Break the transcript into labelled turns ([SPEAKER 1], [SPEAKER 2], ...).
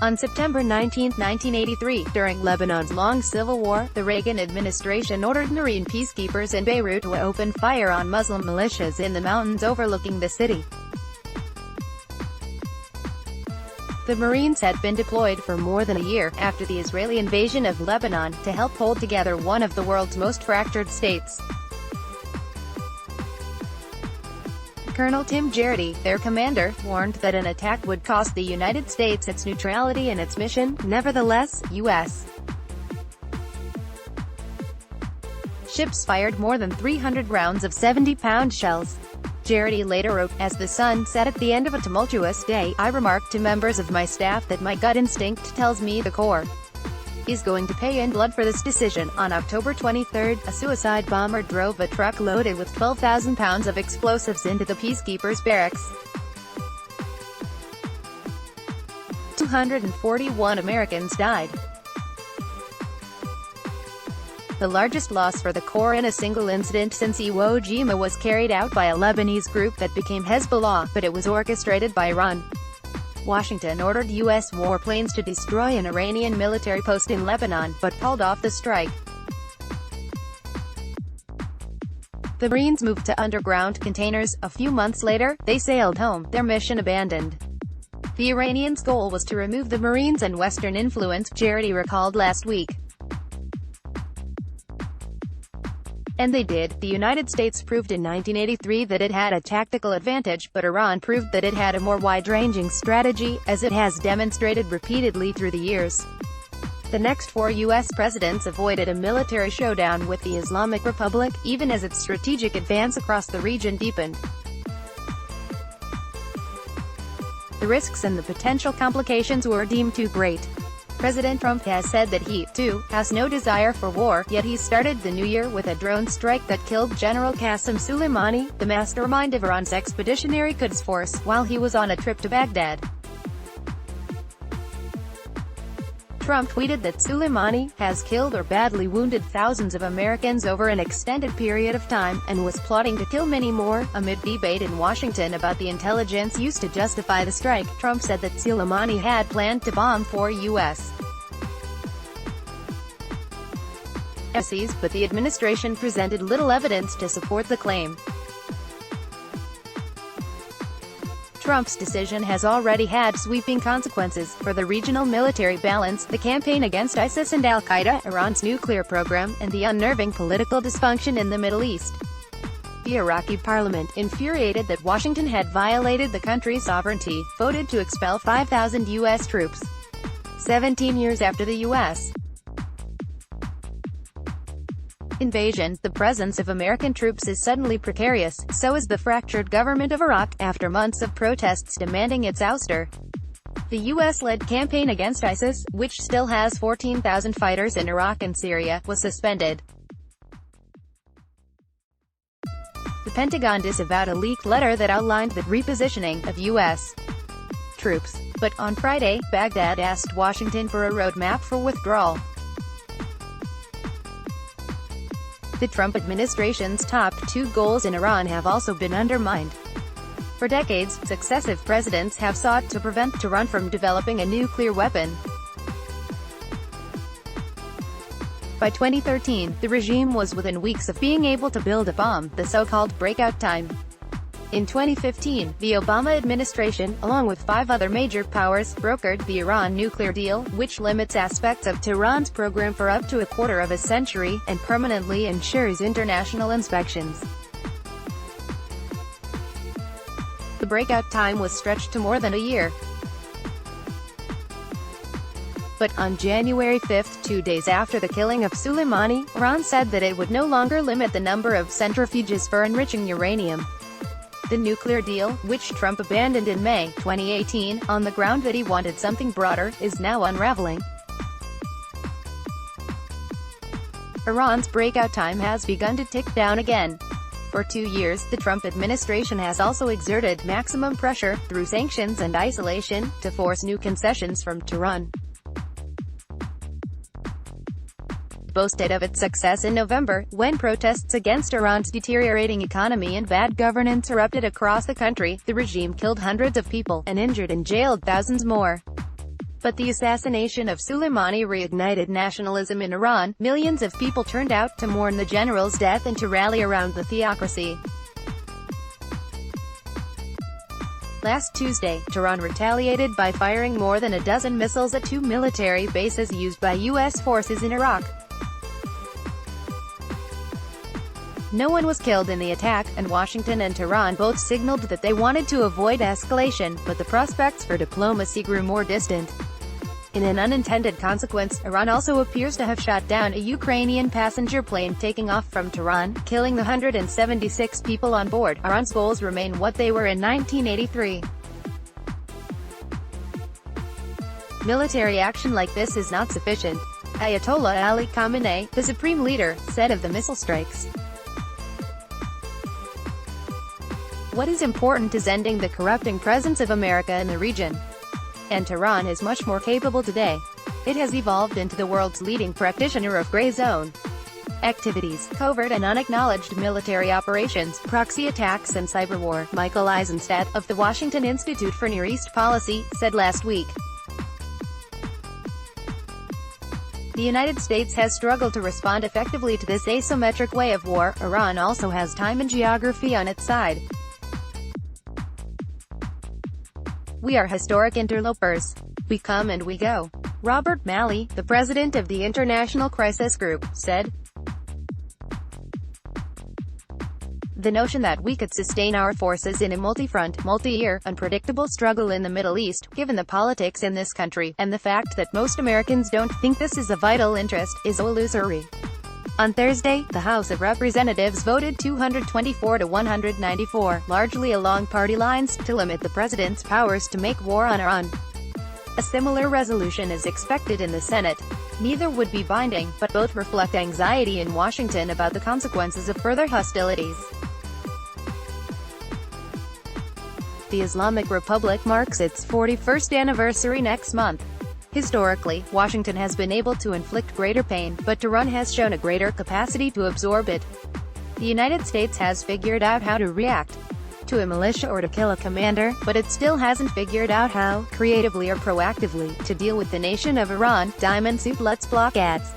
[SPEAKER 1] On September 19, 1983, during Lebanon's long civil war, the Reagan administration ordered Marine peacekeepers in Beirut to open fire on Muslim militias in the mountains overlooking the city. The Marines had been deployed for more than a year, after the Israeli invasion of Lebanon, to help hold together one of the world's most fractured states. Colonel Tim Jarrett, their commander, warned that an attack would cost the United States its neutrality and its mission. Nevertheless, U.S. ships fired more than 300 rounds of 70-pound shells. Jarrett later wrote, "As the sun set at the end of a tumultuous day, I remarked to members of my staff that my gut instinct tells me the Corps is going to pay in blood for this decision." On October 23, a suicide bomber drove a truck loaded with 12,000 pounds of explosives into the peacekeepers' barracks. 241 Americans died. The largest loss for the Corps in a single incident since Iwo Jima was carried out by a Lebanese group that became Hezbollah, but it was orchestrated by Iran. Washington ordered U.S. warplanes to destroy an Iranian military post in Lebanon, but called off the strike. The Marines moved to underground containers. A few months later, they sailed home, their mission abandoned. The Iranians' goal was to remove the Marines and Western influence, Jarrett recalled last week. And they did. The United States proved in 1983 that it had a tactical advantage, but Iran proved that it had a more wide-ranging strategy, as it has demonstrated repeatedly through the years. The next 4 U.S. presidents avoided a military showdown with the Islamic Republic, even as its strategic advance across the region deepened. The risks and the potential complications were deemed too great. President Trump has said that he, too, has no desire for war, yet he started the new year with a drone strike that killed General Qasem Soleimani, the mastermind of Iran's Expeditionary Quds Force, while he was on a trip to Baghdad. Trump tweeted that Soleimani has killed or badly wounded thousands of Americans over an extended period of time, and was plotting to kill many more. Amid debate in Washington about the intelligence used to justify the strike, Trump said that Soleimani had planned to bomb 4 U.S. embassies, but the administration presented little evidence to support the claim. Trump's decision has already had sweeping consequences for the regional military balance, the campaign against ISIS and al-Qaeda, Iran's nuclear program, and the unnerving political dysfunction in the Middle East. The Iraqi parliament, infuriated that Washington had violated the country's sovereignty, voted to expel 5,000 U.S. troops. 17 years after the U.S. invasion, the presence of American troops is suddenly precarious. So is the fractured government of Iraq, after months of protests demanding its ouster. The U.S.-led campaign against ISIS, which still has 14,000 fighters in Iraq and Syria, was suspended. The Pentagon disavowed a leaked letter that outlined the repositioning of U.S. troops. But on Friday, Baghdad asked Washington for a roadmap for withdrawal. The Trump administration's top 2 goals in Iran have also been undermined. For decades, successive presidents have sought to prevent Tehran from developing a nuclear weapon. By 2013, the regime was within weeks of being able to build a bomb, the so-called breakout time. In 2015, the Obama administration, along with 5 other major powers, brokered the Iran nuclear deal, which limits aspects of Tehran's program for up to a quarter of a century, and permanently ensures international inspections. The breakout time was stretched to more than a year. But on January 5, 2 days after the killing of Soleimani, Iran said that it would no longer limit the number of centrifuges for enriching uranium. The nuclear deal, which Trump abandoned in May 2018, on the ground that he wanted something broader, is now unraveling. Iran's breakout time has begun to tick down again. For 2 years, the Trump administration has also exerted maximum pressure, through sanctions and isolation, to force new concessions from Tehran. Boasted of its success in November, when protests against Iran's deteriorating economy and bad governance erupted across the country. The regime killed hundreds of people, and injured and jailed thousands more. But the assassination of Soleimani reignited nationalism in Iran. Millions of people turned out to mourn the general's death and to rally around the theocracy. Last Tuesday, Tehran retaliated by firing more than a dozen missiles at two military bases used by U.S. forces in Iraq. No one was killed in the attack, and Washington and Tehran both signaled that they wanted to avoid escalation, but the prospects for diplomacy grew more distant. In an unintended consequence, Iran also appears to have shot down a Ukrainian passenger plane taking off from Tehran, killing the 176 people on board. Iran's goals remain what they were in 1983. Military action like this is not sufficient, Ayatollah Ali Khamenei, the supreme leader, said of the missile strikes. What is important is ending the corrupting presence of America in the region. And Tehran is much more capable today. It has evolved into the world's leading practitioner of gray zone activities, covert and unacknowledged military operations, proxy attacks and cyber war, Michael Eisenstadt, of the Washington Institute for Near East Policy, said last week. The United States has struggled to respond effectively to this asymmetric way of war. Iran also has time and geography on its side. We are historic interlopers. We come and we go. Robert Malley, the president of the International Crisis Group, said. The notion that we could sustain our forces in a multi-front, multi-year, unpredictable struggle in the Middle East, given the politics in this country, and the fact that most Americans don't think this is a vital interest, is illusory. On Thursday, the House of Representatives voted 224 to 194, largely along party lines, to limit the president's powers to make war on Iran. A similar resolution is expected in the Senate. Neither would be binding, but both reflect anxiety in Washington about the consequences of further hostilities. The Islamic Republic marks its 41st anniversary next month. Historically, Washington has been able to inflict greater pain, but Tehran has shown a greater capacity to absorb it. The United States has figured out how to react to a militia or to kill a commander, but it still hasn't figured out how, creatively or proactively, to deal with the nation of Iran. Diamond Suit Let's Block Ads.